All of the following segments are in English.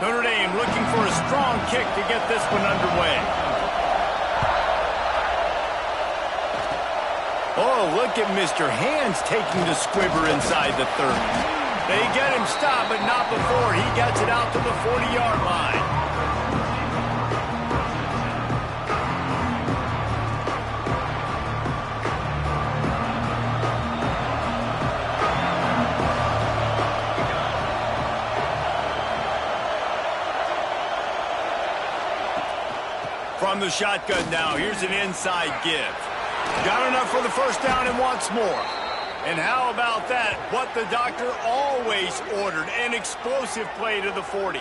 Notre Dame looking for a strong kick to get this one underway. Oh, look at Mr. Hands taking the squibber inside the 30. They get him stopped, but not before he gets it out to the 40-yard line. From the shotgun now, here's an inside give. Got enough for the first down and wants more. And how about that? What the doctor always ordered, an explosive play to the 40.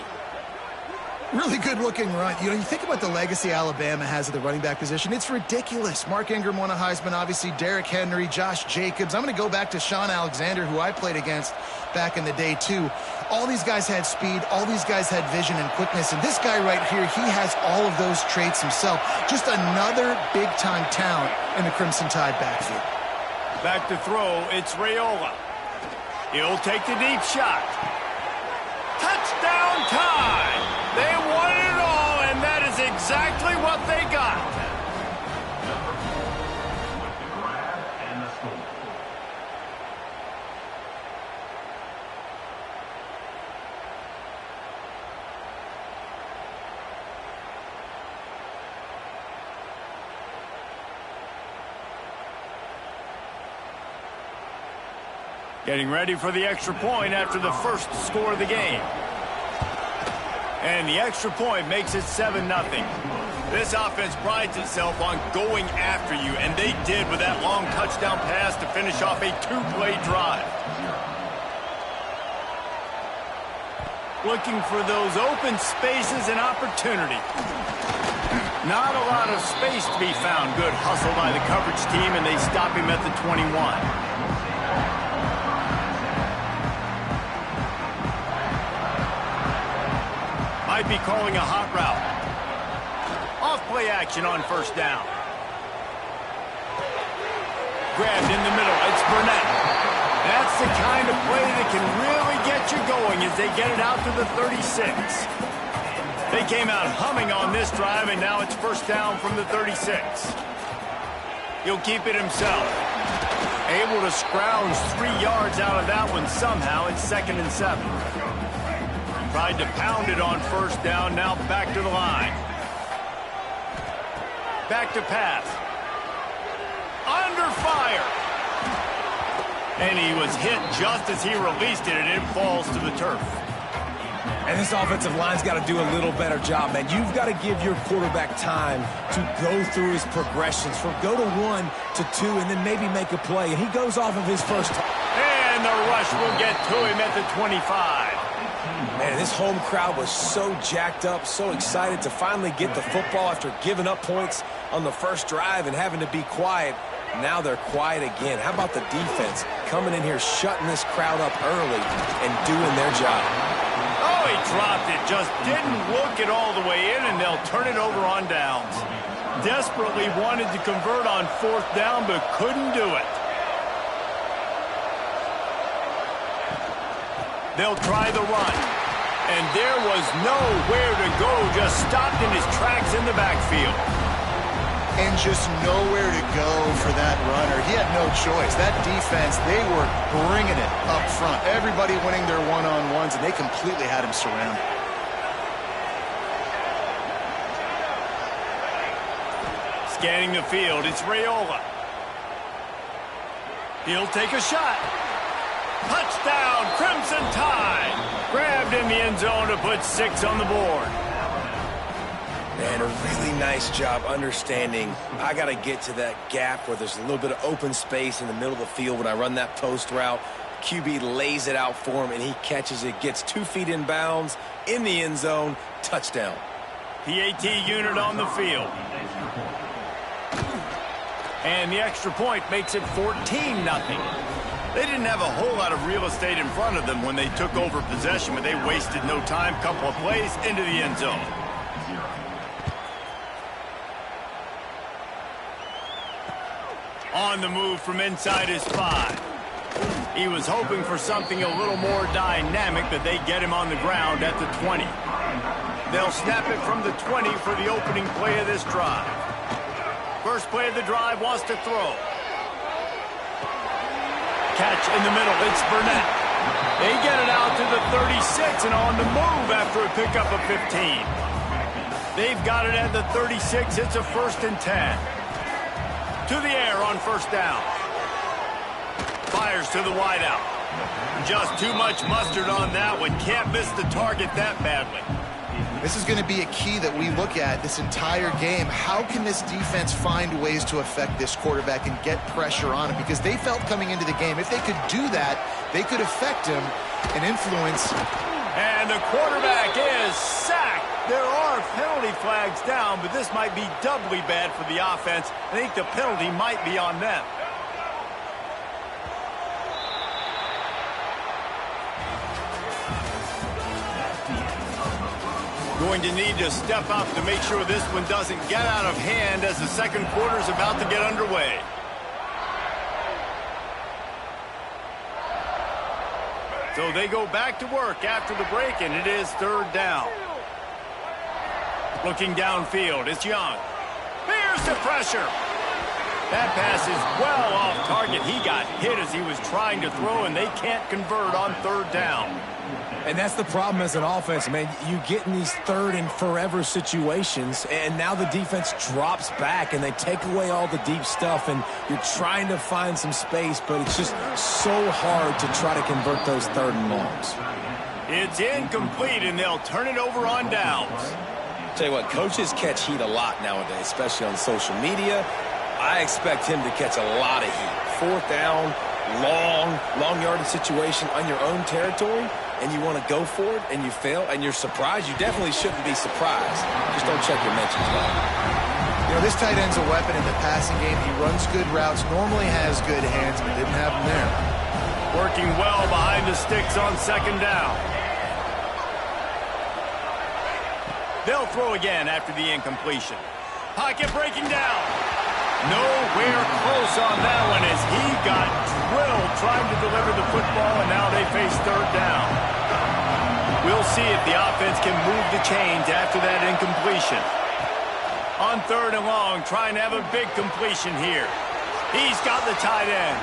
Really good-looking run. You think about the legacy Alabama has at the running back position. It's ridiculous. Mark Ingram won a Heisman, obviously. Derrick Henry, Josh Jacobs. I'm going to go back to Sean Alexander, who I played against back in the day, too. All these guys had speed. All these guys had vision and quickness. And this guy right here, he has all of those traits himself. Just another big-time talent in the Crimson Tide backfield. Back to throw, it's Raiola. He'll take the deep shot. Touchdown Tide! They won it all, and that is exactly what they got. Getting ready for the extra point after the first score of the game. And the extra point makes it 7-0. This offense prides itself on going after you, and they did with that long touchdown pass to finish off a two-play drive. Looking for those open spaces and opportunity. Not a lot of space to be found. Good hustle by the coverage team, and they stop him at the 21. Might be calling a hot route. Off play action on first down. Grabbed in the middle. It's Burnett. That's the kind of play that can really get you going as they get it out to the 36. They came out humming on this drive, and now it's first down from the 36. He'll keep it himself. Able to scrounge 3 yards out of that one somehow. It's 2nd and 7. Tried to pound it on first down, now back to the line. Back to pass. Under fire. And he was hit just as he released it, and it falls to the turf. And this offensive line's got to do a little better job, man. You've got to give your quarterback time to go through his progressions, from go to 1 to 2, and then maybe make a play. And he goes off of his first time. And the rush will get to him at the 25. Man, this home crowd was so jacked up, so excited to finally get the football after giving up points on the first drive and having to be quiet. Now they're quiet again. How about the defense coming in here, shutting this crowd up early and doing their job? Oh, he dropped it. Just didn't look it all the way in, and they'll turn it over on downs. Desperately wanted to convert on fourth down, but couldn't do it. They'll try the run. And there was nowhere to go, just stopped in his tracks in the backfield. And just nowhere to go for that runner. He had no choice. That defense, they were bringing it up front. Everybody winning their one-on-ones, and they completely had him surrounded. Scanning the field, it's Raiola. He'll take a shot. Touchdown, Crimson Tide. Grabbed in the end zone to put 6 on the board. Man, a really nice job understanding I got to get to that gap where there's a little bit of open space in the middle of the field when I run that post route. QB lays it out for him, and he catches it, gets 2 feet in bounds, in the end zone, touchdown. PAT unit on the field. And the extra point makes it 14-0. They didn't have a whole lot of real estate in front of them when they took over possession, but they wasted no time. Couple of plays into the end zone. On the move from inside his 5. He was hoping for something a little more dynamic, but they get him on the ground at the 20. They'll snap it from the 20 for the opening play of this drive. First play of the drive wants to throw. Catch in the middle. It's Burnett. They get it out to the 36 and on the move after a pickup of 15. They've got it at the 36. It's a 1st and 10. To the air on first down. Fires to the wideout. Just too much mustard on that one. Can't miss the target that badly. This is going to be a key that we look at this entire game. How can this defense find ways to affect this quarterback and get pressure on him? Because they felt coming into the game, if they could do that, they could affect him and influence. And the quarterback is sacked. There are penalty flags down, but this might be doubly bad for the offense. I think the penalty might be on them. Going to need to step up to make sure this one doesn't get out of hand as the second quarter is about to get underway. So they go back to work after the break, and it is 3rd down. Looking downfield, it's Young. Here's the pressure. That pass is well off target. He got hit as he was trying to throw, and they can't convert on 3rd down. And that's the problem as an offense, man. You get in these 3rd and forever situations, and now the defense drops back, and they take away all the deep stuff, and you're trying to find some space, but it's just so hard to try to convert those 3rd and longs. It's incomplete, and they'll turn it over on downs. Tell you what, coaches catch heat a lot nowadays, especially on social media. I expect him to catch a lot of heat. 4th down, long yardage situation on your own territory, and you want to go for it, and you fail, and you're surprised. You definitely shouldn't be surprised. Just don't check your mentions, though. You know, this tight end's a weapon in the passing game. He runs good routes, normally has good hands, but didn't have them there. Working well behind the sticks on 2nd down. They'll throw again after the incompletion. Pocket breaking down. Nowhere close on that one as he got drilled trying to deliver the football, and now they face 3rd down. We'll see if the offense can move the chains after that incompletion. On 3rd and long, trying to have a big completion here. He's got the tight end.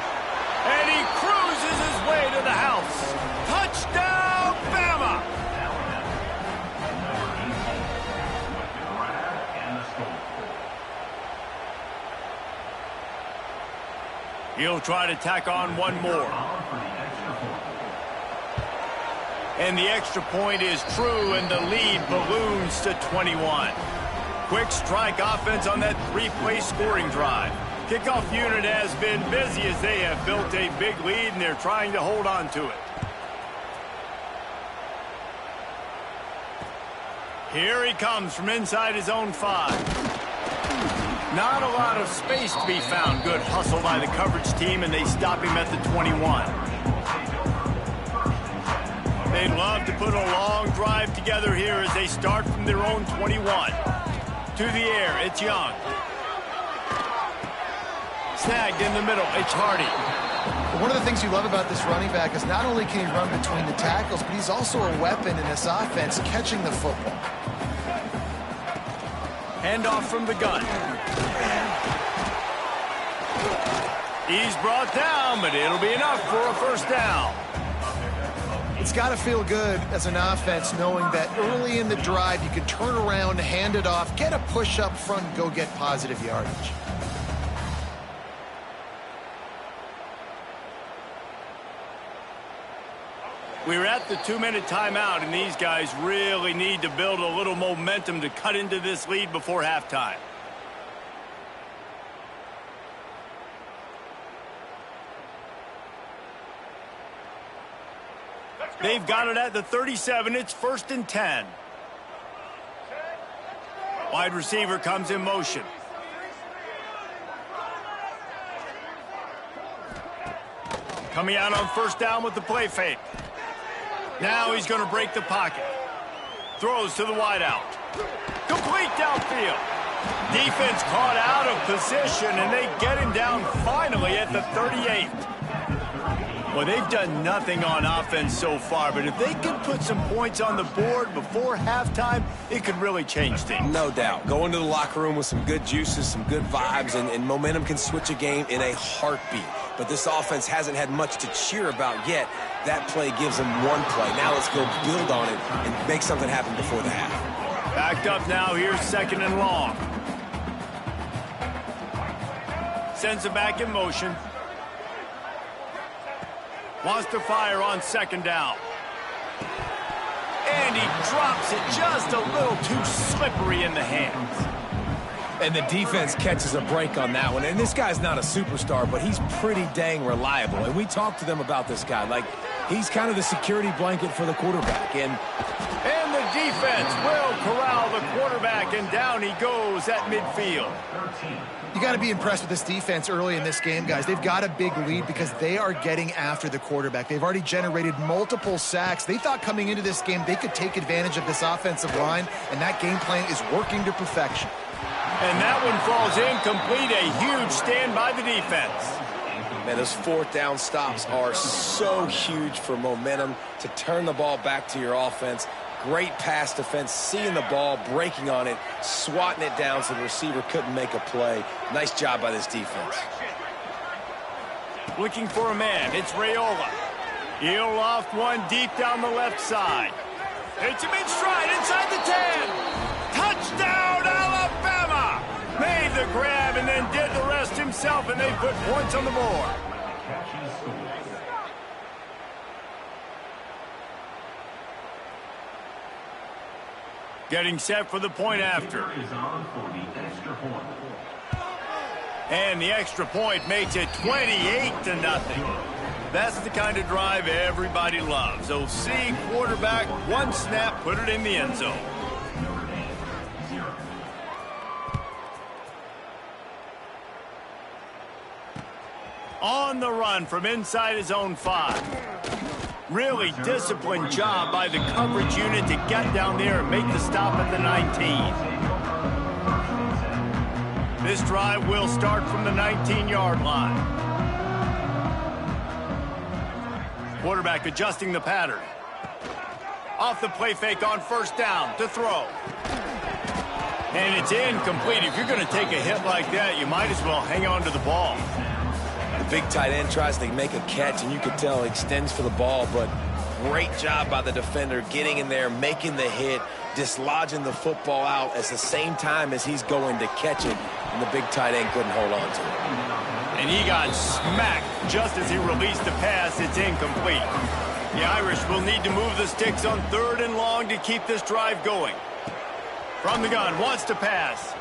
And he cruises his way to the house. Touchdown, Bama! He'll try to tack on one more. And the extra point is true, and the lead balloons to 21. Quick strike offense on that 3-play scoring drive. Kickoff unit has been busy as they have built a big lead, and they're trying to hold on to it. Here he comes from inside his own 5. Not a lot of space to be found. Good hustle by the coverage team, and they stop him at the 21. They'd love to put a long drive together here as they start from their own 21. To the air, it's Young. Snagged in the middle, it's Hardy. One of the things you love about this running back is not only can he run between the tackles, but he's also a weapon in this offense catching the football. Handoff from the gun. He's brought down, but it'll be enough for a 1st down. It's got to feel good as an offense knowing that early in the drive you can turn around, hand it off, get a push up front, and go get positive yardage. We're at the 2-minute timeout, and these guys really need to build a little momentum to cut into this lead before halftime. They've got it at the 37. It's 1st and 10. Wide receiver comes in motion. Coming out on 1st down with the play fake. Now he's going to break the pocket. Throws to the wideout. Complete downfield. Defense caught out of position, and they get him down finally at the 38. Well, they've done nothing on offense so far, but if they can put some points on the board before halftime, it could really change things. No doubt. Go into the locker room with some good juices, some good vibes, and momentum can switch a game in a heartbeat. But this offense hasn't had much to cheer about yet. That play gives them one play. Now let's go build on it and make something happen before the half. Backed up now. Here's 2nd and long. Sends it back in motion. Wants to fire on 2nd down. And he drops it just a little too slippery in the hands. And the defense catches a break on that one. And this guy's not a superstar, but he's pretty dang reliable. And we talked to them about this guy. Like, he's kind of the security blanket for the quarterback. And the defense will corral the quarterback, and down he goes at midfield. You got to be impressed with this defense early in this game, guys. They've got a big lead because they are getting after the quarterback. They've already generated multiple sacks. They thought coming into this game they could take advantage of this offensive line, and that game plan is working to perfection. And that one falls incomplete. A huge stand by the defense. Man, those 4th down stops are so huge for momentum to turn the ball back to your offense. Great pass defense, seeing the ball, breaking on it, swatting it down so the receiver couldn't make a play. Nice job by this defense. Looking for a man. It's Raiola. He'll loft one deep down the left side. Hits him in stride inside the 10. Touchdown, Alabama! Made the grab and then did the rest himself, and they put points on the board. Getting set for the point after. And the extra point makes it 28-0. That's the kind of drive everybody loves. OC quarterback, one snap, put it in the end zone. On the run from inside his own 5. Really disciplined job by the coverage unit to get down there and make the stop at the 19. This drive will start from the 19-yard line. Quarterback adjusting the pattern. Off the play fake on 1st down to throw. And it's incomplete. If you're going to take a hit like that, you might as well hang on to the ball. The big tight end tries to make a catch, and you can tell he extends for the ball, but great job by the defender getting in there, making the hit, dislodging the football out at the same time as he's going to catch it, and the big tight end couldn't hold on to it. And he got smacked just as he released the pass. It's incomplete. The Irish will need to move the sticks on 3rd and long to keep this drive going. From the gun, wants to pass.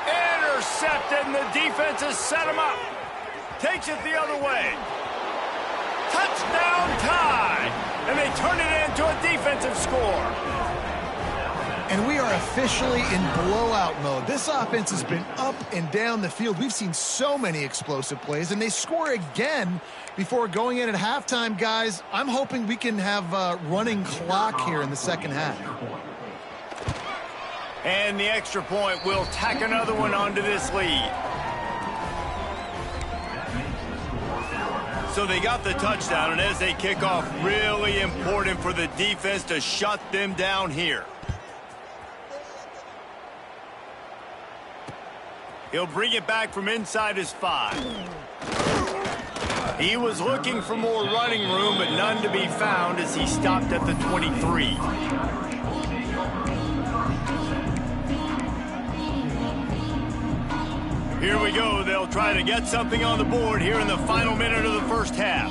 Intercepted, and the defense has set him up. Takes it the other way. Touchdown tie! And they turn it into a defensive score. And we are officially in blowout mode. This offense has been up and down the field. We've seen so many explosive plays, and they score again before going in at halftime, guys. I'm hoping we can have a running clock here in the 2nd half. And the extra point will tack another one onto this lead. So they got the touchdown, and as they kick off, really important for the defense to shut them down here. He'll bring it back from inside his 5. He was looking for more running room, but none to be found as he stopped at the 23. Here we go. They'll try to get something on the board here in the final minute of the 1st half.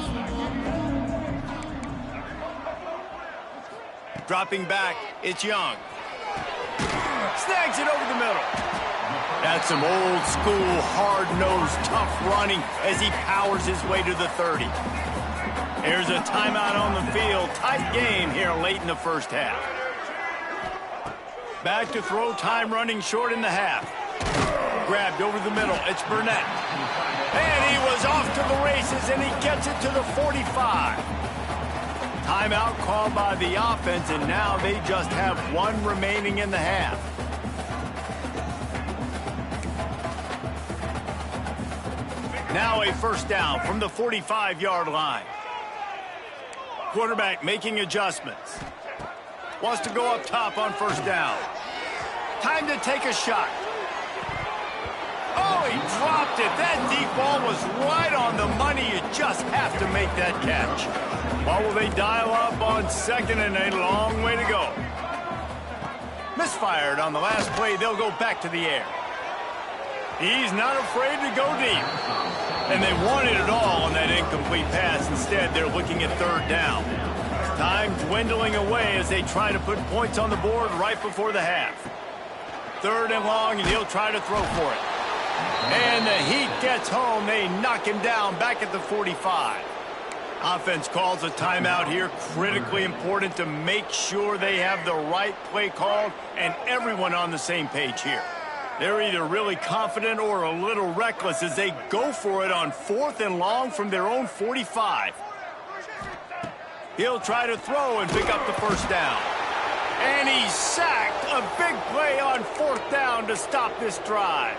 Dropping back, it's Young. Snags it over the middle. That's some old school, hard-nosed, tough running as he powers his way to the 30. There's a timeout on the field. Tight game here late in the 1st half. Back to throw, time running short in the half. Grabbed over the middle. It's Burnett. And he was off to the races, and he gets it to the 45. Timeout called by the offense, and now they just have one remaining in the half. Now a first down from the 45-yard line. Quarterback making adjustments. Wants to go up top on first down. Time to take a shot. Oh, he dropped it. That deep ball was right on the money. You just have to make that catch. Well, will they dial up on second and a long way to go? Misfired on the last play. They'll go back to the air. He's not afraid to go deep. And they wanted it all on that incomplete pass. Instead, they're looking at third down. Time dwindling away as they try to put points on the board right before the half. Third and long, and he'll try to throw for it. And the heat gets home. They knock him down back at the 45. Offense calls a timeout here. Critically important to make sure they have the right play called and everyone on the same page here. They're either really confident or a little reckless as they go for it on fourth and long from their own 45. He'll try to throw and pick up the first down. And he's sacked. A big play on fourth down to stop this drive.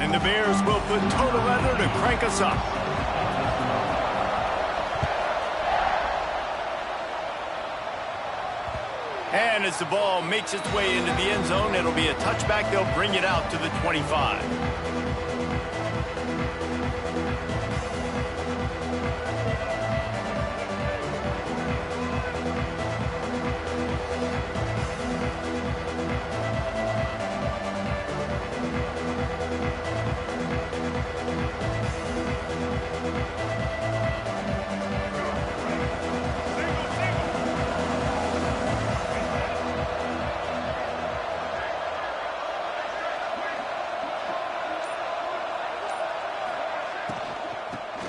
And the Bears will put total leather to crank us up. And as the ball makes its way into the end zone, it'll be a touchback. They'll bring it out to the 25.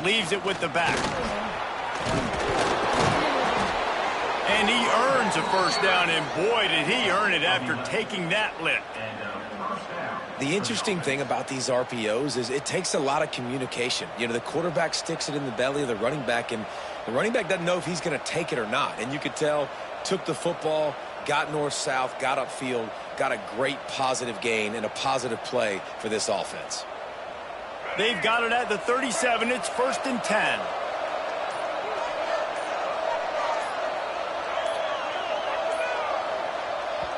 Leaves it with the back. And he earns a first down, and boy, did he earn it after taking that lick. The interesting thing about these RPOs is it takes a lot of communication. You know, the quarterback sticks it in the belly of the running back, and the running back doesn't know if he's going to take it or not. And you could tell, took the football, got north-south, got upfield, got a great positive gain and a positive play for this offense. They've got it at the 37. It's 1st and 10.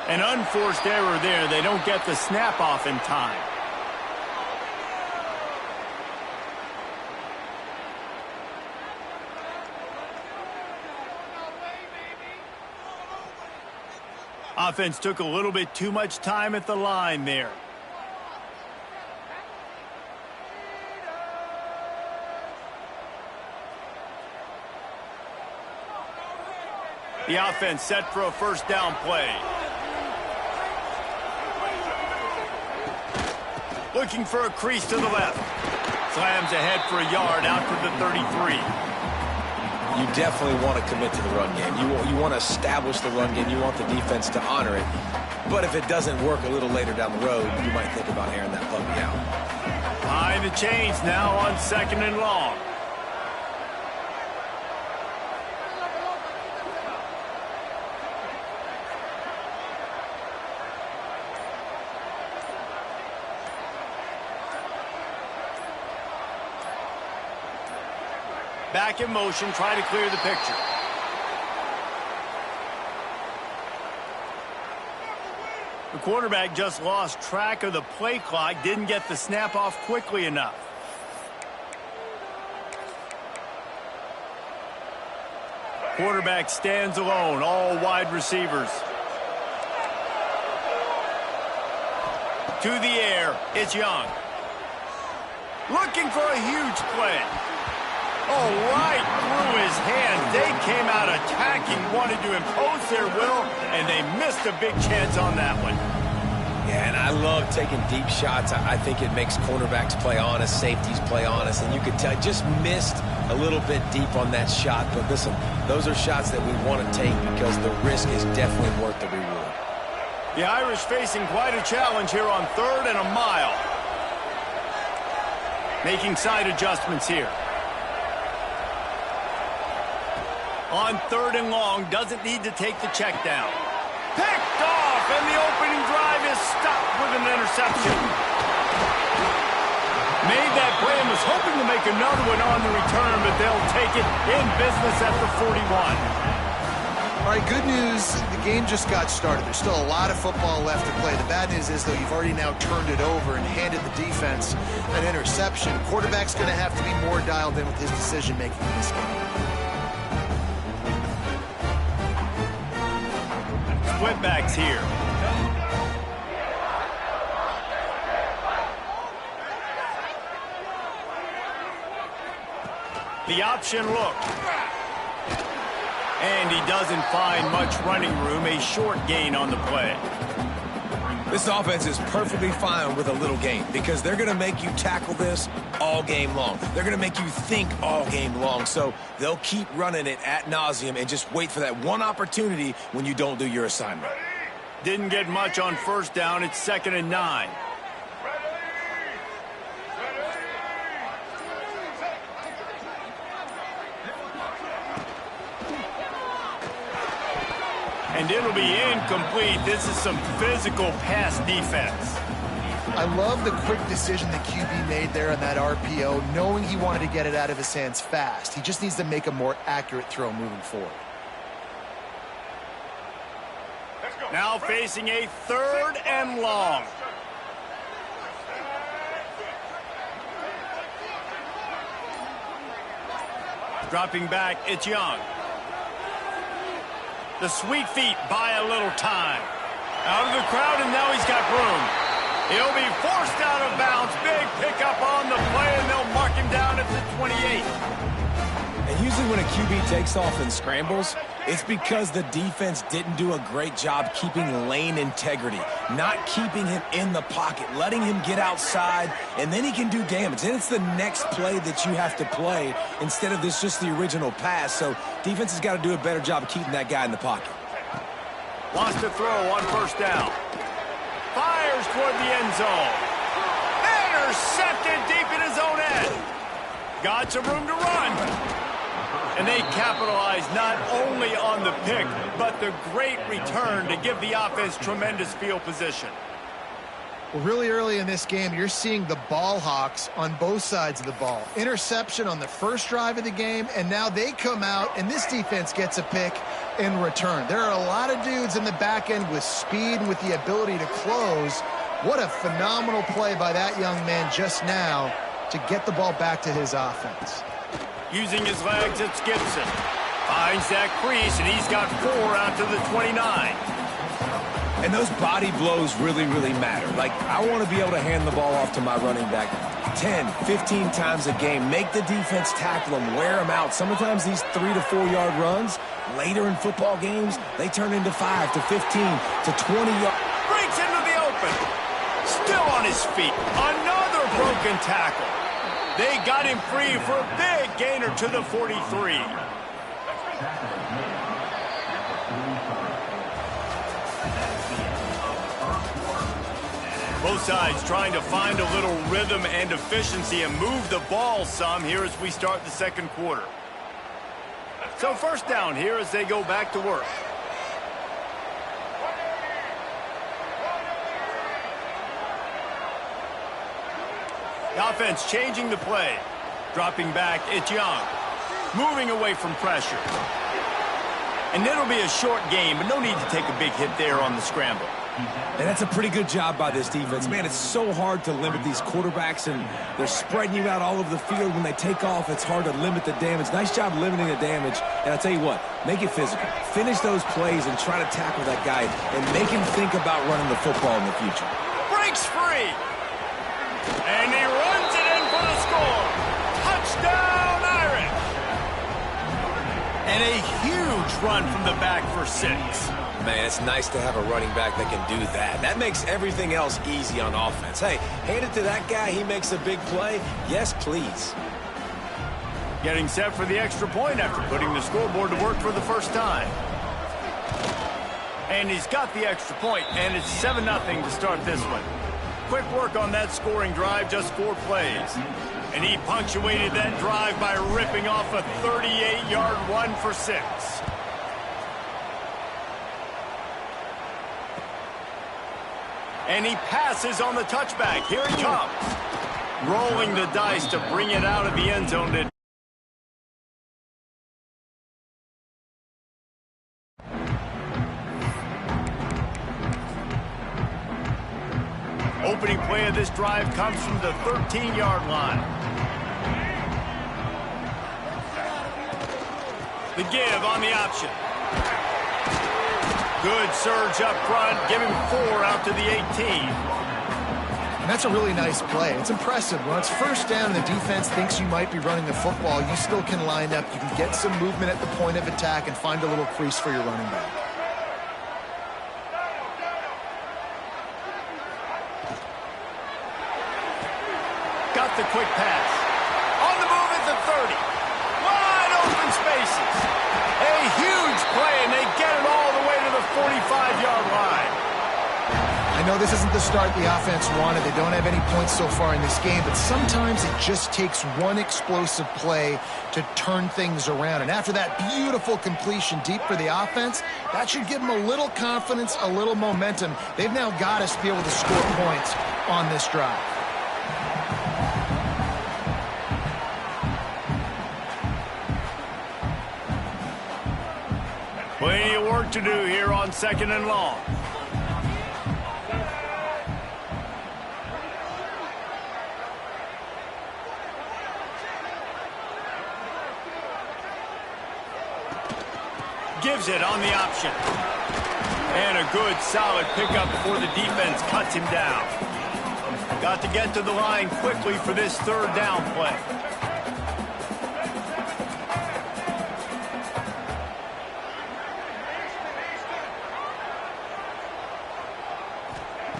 An unforced error there. They don't get the snap off in time. Offense took a little bit too much time at the line there. The offense set for a first down play. Looking for a crease to the left. Slams ahead for a yard out to the 33. You definitely want to commit to the run game. You want to establish the run game. You want the defense to honor it. But if it doesn't work a little later down the road, you might think about airing that puppy out. Behind the chains now on 2nd and long. Back in motion, try to clear the picture. The quarterback just lost track of the play clock, didn't get the snap off quickly enough. Quarterback stands alone, all wide receivers. To the air, it's Young. Looking for a huge play. Oh, right through his hand. They came out attacking, wanted to impose their will, and they missed a big chance on that one. Yeah, and I love taking deep shots. I think it makes cornerbacks play honest, safeties play honest, and you could tell just missed a little bit deep on that shot. But listen, those are shots that we want to take because the risk is definitely worth the reward. The Irish facing quite a challenge here on 3rd and a mile. Making side adjustments here. On 3rd and long, doesn't need to take the check down. Picked off, and the opening drive is stopped with an interception. Made that play and was hoping to make another one on the return, but they'll take it in business at the 41. All right, good news. The game just got started. There's still a lot of football left to play. The bad news is, though, you've already now turned it over and handed the defense an interception. Quarterback's going to have to be more dialed in with his decision-making in this game. Split-backs here. The option look. And he doesn't find much running room. A short gain on the play. This offense is perfectly fine with a little gain because they're going to make you tackle this all game long. They're going to make you think all game long. So they'll keep running it ad nauseum and just wait for that one opportunity when you don't do your assignment. Didn't get much on first down. It's 2nd and 9. And it'll be incomplete. This is some physical pass defense. I love the quick decision the QB made there on that RPO, knowing he wanted to get it out of his hands fast. He just needs to make a more accurate throw moving forward. Now facing a 3rd and long. Dropping back, it's Young. The sweet feet buy a little time. Out of the crowd, and now he's got room. He'll be forced out of bounds. Big pickup on the play, and they'll mark him down at the 28. And usually when a QB takes off and scrambles, it's because the defense didn't do a great job keeping lane integrity, not keeping him in the pocket, letting him get outside, and then he can do damage. Then it's the next play that you have to play instead of this just the original pass. So defense has got to do a better job of keeping that guy in the pocket. Wants to throw on 1st down. Fires toward the end zone. Intercepted deep in his own end. Got some room to run. And they capitalize not only on the pick, but the great return to give the offense tremendous field position. Well, really early in this game, you're seeing the ball hawks on both sides of the ball. Interception on the first drive of the game, and now they come out, and this defense gets a pick in return. There are a lot of dudes in the back end with speed and with the ability to close. What a phenomenal play by that young man just now to get the ball back to his offense. Using his legs, it's Gibson. Finds that crease, and he's got 4 out to the 29. And those body blows really, really matter. Like, I want to be able to hand the ball off to my running back 10, 15 times a game. Make the defense tackle him, wear him out. Sometimes these 3 to 4 yard runs, later in football games, they turn into 5 to 15 to 20 yards. Breaks into the open. Still on his feet. Another broken tackle. They got him free for a big gainer to the 43. Both sides trying to find a little rhythm and efficiency and move the ball some here as we start the 2nd quarter. So 1st down here as they go back to work. The offense changing the play. Dropping back, it's Young. Moving away from pressure. And it'll be a short game, but no need to take a big hit there on the scramble. And that's a pretty good job by this defense. Man, it's so hard to limit these quarterbacks, and they're spreading you out all over the field. When they take off, it's hard to limit the damage. Nice job limiting the damage. And I'll tell you what, make it physical. Finish those plays and try to tackle that guy and make him think about running the football in the future. Breaks free. And he runs it in for the score. Touchdown, Irish. And a huge run from the back for 6. Man, it's nice to have a running back that can do that. That makes everything else easy on offense. Hey, hand it to that guy. He makes a big play. Yes, please. Getting set for the extra point after putting the scoreboard to work for the first time. And he's got the extra point, and it's 7-0 to start this one. Quick work on that scoring drive, just 4 plays. And he punctuated that drive by ripping off a 38-yard run for 6. And he passes on the touchback. Here he comes. Rolling the dice to bring it out of the end zone. Opening play of this drive comes from the 13-yard line. The give on the option. Good surge up front, give him 4 out to the 18. And that's a really nice play. It's impressive. When it's 1st down and the defense thinks you might be running the football, you still can line up. You can get some movement at the point of attack and find a little crease for your running back. Got the quick pass. On the move at the 30. Wide open spaces. A huge play, and they get it all the way to the 45-yard line. I know this isn't the start the offense wanted. They don't have any points so far in this game, but sometimes it just takes one explosive play to turn things around. And after that beautiful completion deep for the offense, that should give them a little confidence, a little momentum. They've now got to be able to score points on this drive. Plenty of work to do here on 2nd and long. Gives it on the option. And a good, solid pickup before the defense cuts him down. Got to get to the line quickly for this 3rd down play.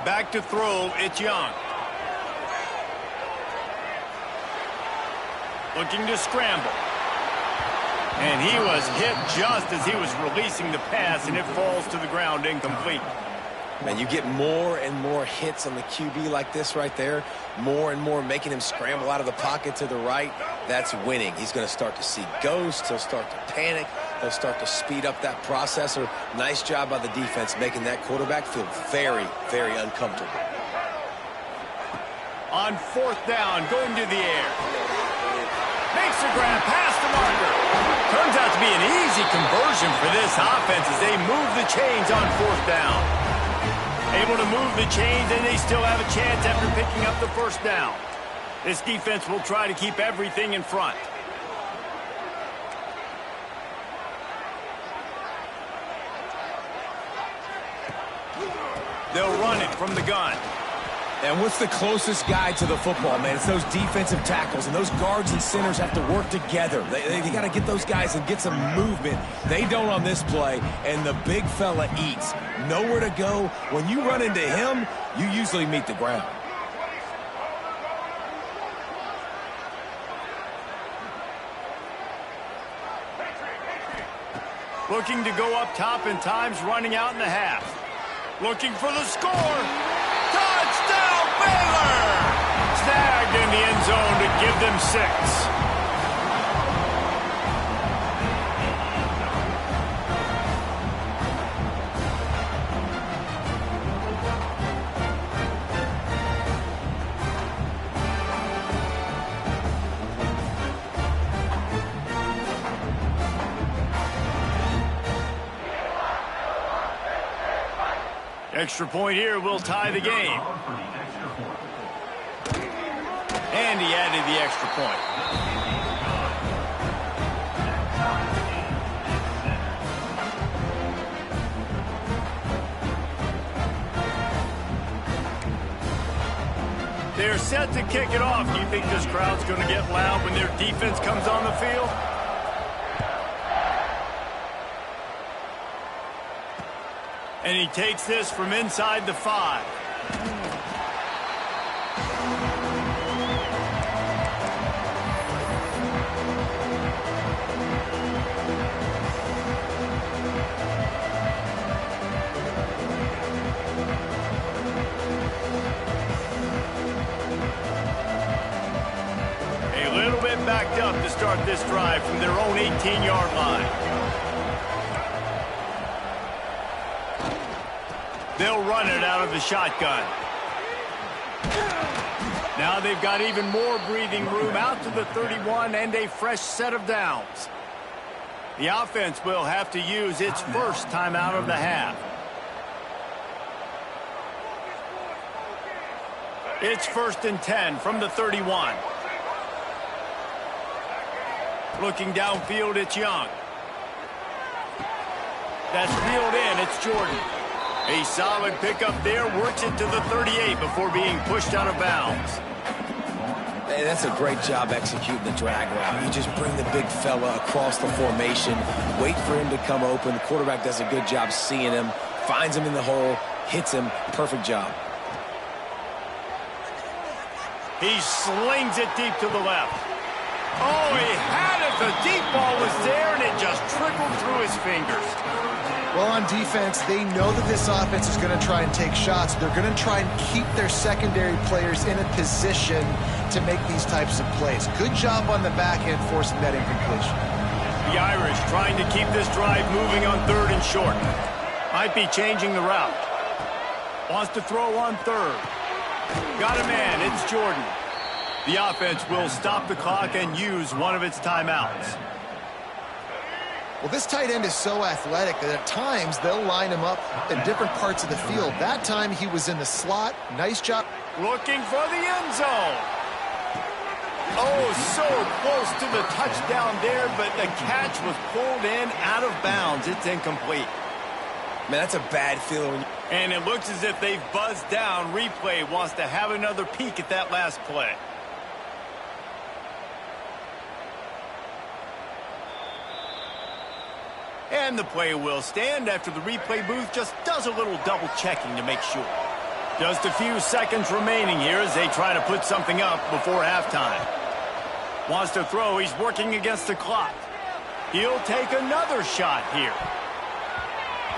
Back to throw, it's Young. Looking to scramble. And he was hit just as he was releasing the pass, and it falls to the ground incomplete. Man, you get more and more hits on the QB like this right there, more and more making him scramble out of the pocket to the right. That's winning. He's going to start to see ghosts. He'll start to panic. He'll start to speed up that processor. Nice job by the defense making that quarterback feel very, very uncomfortable. On 4th down, going to the air. Makes a grab past the marker. Turns out to be an easy conversion for this offense as they move the chains on 4th down. Able to move the chains, and they still have a chance after picking up the 1st down. This defense will try to keep everything in front. They'll run it from the gun. And what's the closest guy to the football, man? It's those defensive tackles, and those guards and centers have to work together. They got to get those guys and get some movement. They don't on this play, and the big fella eats. Nowhere to go. When you run into him, you usually meet the ground. Looking to go up top, and time's running out in the half. Looking for the score. Touchdown, Baylor! Snagged in the end zone to give them 6. Extra point here will tie the game. And he added the extra point. They're set to kick it off. Do you think this crowd's going to get loud when their defense comes on the field? And he takes this from inside the 5. A little bit backed up to start this drive from their own 18-yard line. They'll run it out of the shotgun. Now they've got even more breathing room out to the 31 and a fresh set of downs. The offense will have to use its first timeout of the half. It's 1st and 10 from the 31. Looking downfield, it's Young. That's reeled in, it's Jordan. A solid pickup there, works it to the 38 before being pushed out of bounds. Hey, that's a great job executing the drag route. You just bring the big fella across the formation, wait for him to come open. The quarterback does a good job seeing him, finds him in the hole, hits him. Perfect job. He slings it deep to the left. Oh, he had it. The deep ball was there, and it just trickled through his fingers. Well, on defense, they know that this offense is going to try and take shots. They're going to try and keep their secondary players in a position to make these types of plays. Good job on the back end forcing that incompletion. The Irish trying to keep this drive moving on 3rd and short. Might be changing the route. Wants to throw on 3rd. Got a man, it's Jordan. The offense will stop the clock and use one of its timeouts. Well, this tight end is so athletic that at times they'll line him up in different parts of the field. That time he was in the slot. Nice job. Looking for the end zone. Oh, so close to the touchdown there, but the catch was pulled in out of bounds. It's incomplete. Man, that's a bad feeling. And it looks as if they've buzzed down. Replay wants to have another peek at that last play. And the play will stand after the replay booth just does a little double checking to make sure. Just a few seconds remaining here as they try to put something up before halftime. Wants to throw. He's working against the clock. He'll take another shot here.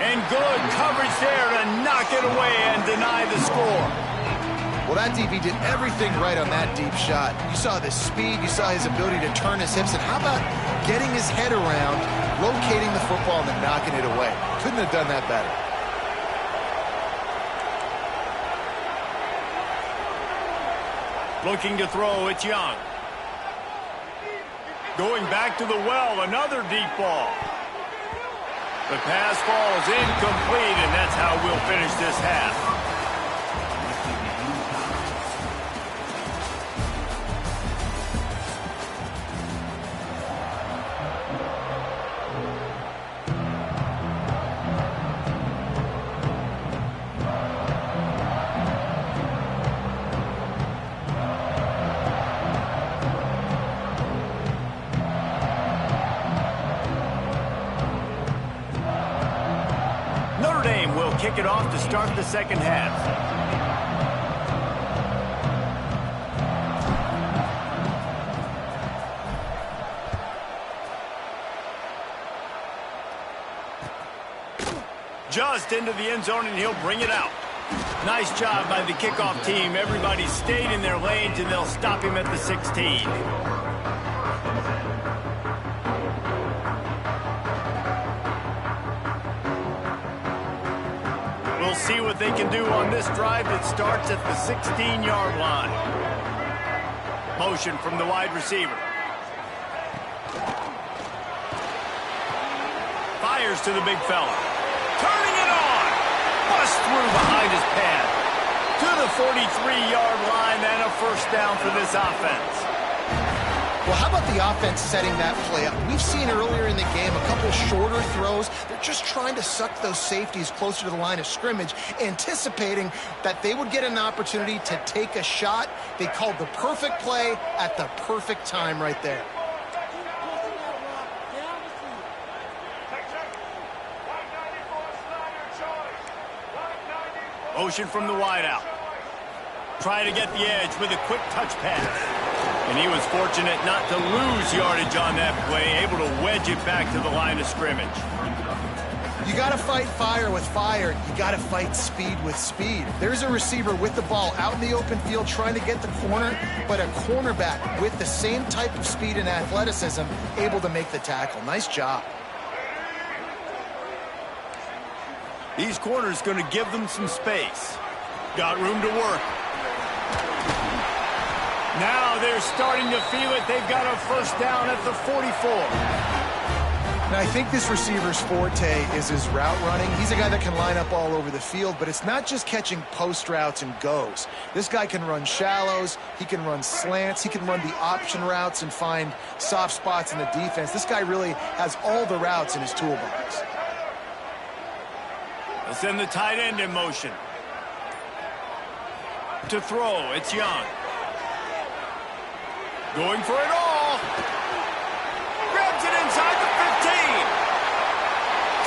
And good coverage there to knock it away and deny the score. Well, that DB did everything right on that deep shot. You saw the speed, you saw his ability to turn his hips, and how about getting his head around, locating the football, and then knocking it away? Couldn't have done that better. Looking to throw, it's Young. Going back to the well, another deep ball. The pass falls incomplete, and that's how we'll finish this half. Notre Dame will kick it off to start the second half. Just into the end zone, and he'll bring it out. Nice job by the kickoff team. Everybody stayed in their lanes, and they'll stop him at the 16. We'll see what they can do on this drive that starts at the 16-yard line. Motion from the wide receiver. Fires to the big fella. Turning it on. Bust through behind his pad. To the 43-yard line and a first down for this offense. Well, how about the offense setting that play up? We've seen earlier in the game a couple shorter throws. They're just trying to suck those safeties closer to the line of scrimmage, anticipating that they would get an opportunity to take a shot. They called the perfect play at the perfect time right there. Motion from the wideout. Trying to get the edge with a quick touch pass. And he was fortunate not to lose yardage on that play, able to wedge it back to the line of scrimmage. You got to fight fire with fire. You got to fight speed with speed. There's a receiver with the ball out in the open field trying to get the corner, but a cornerback with the same type of speed and athleticism able to make the tackle. Nice job. These corners going to give them some space. Got room to work. Now they're starting to feel it. They've got a first down at the 44. Now, I think this receiver's forte is his route running. He's a guy that can line up all over the field, but it's not just catching post routes and goes. This guy can run shallows. He can run slants. He can run the option routes and find soft spots in the defense. This guy really has all the routes in his toolbox. They'll send the tight end in motion. To throw, it's Young. Going for it all. Grabs it inside the 15.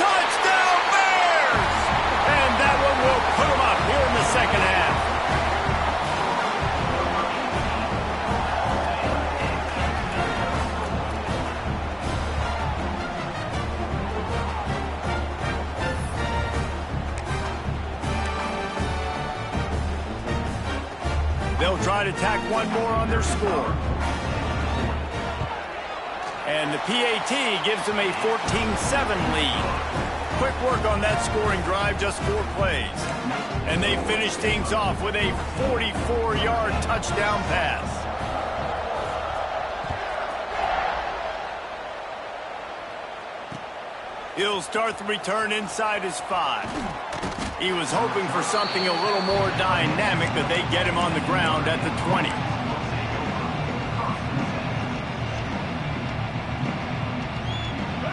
Touchdown Bears! And that one will put them up here in the second half. They'll try to tack one more on their score. And the PAT gives them a 14-7 lead. Quick work on that scoring drive, just 4 plays. And they finish things off with a 44-yard touchdown pass. He'll start the return inside his 5. He was hoping for something a little more dynamic, but they get him on the ground at the 20.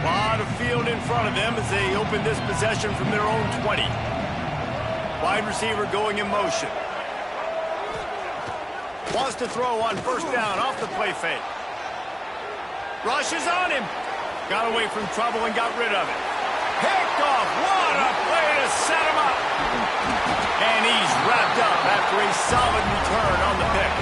A lot of field in front of them as they open this possession from their own 20. Wide receiver going in motion. Wants to throw on first down off the play fake. Rushes on him. Got away from trouble and got rid of it. Picked off. What a play to set him up. And he's wrapped up after a solid return on the pick.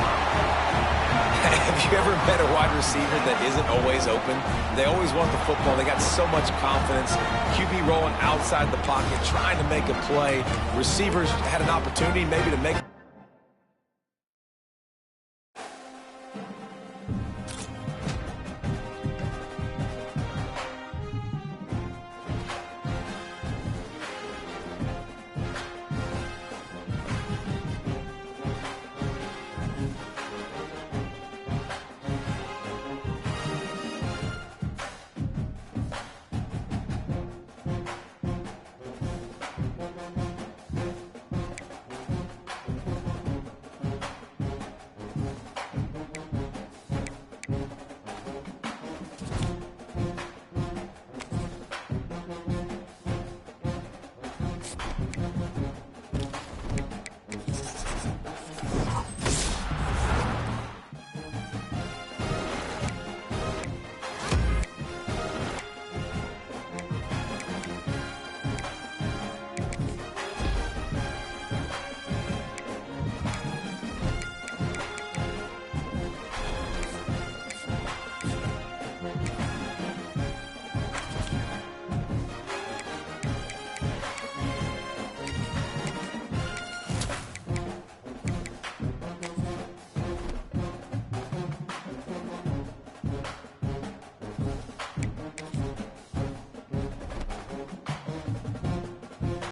Have you ever met a wide receiver that isn't always open? They always want the football. They got so much confidence. QB rolling outside the pocket, trying to make a play. Receivers had an opportunity maybe to make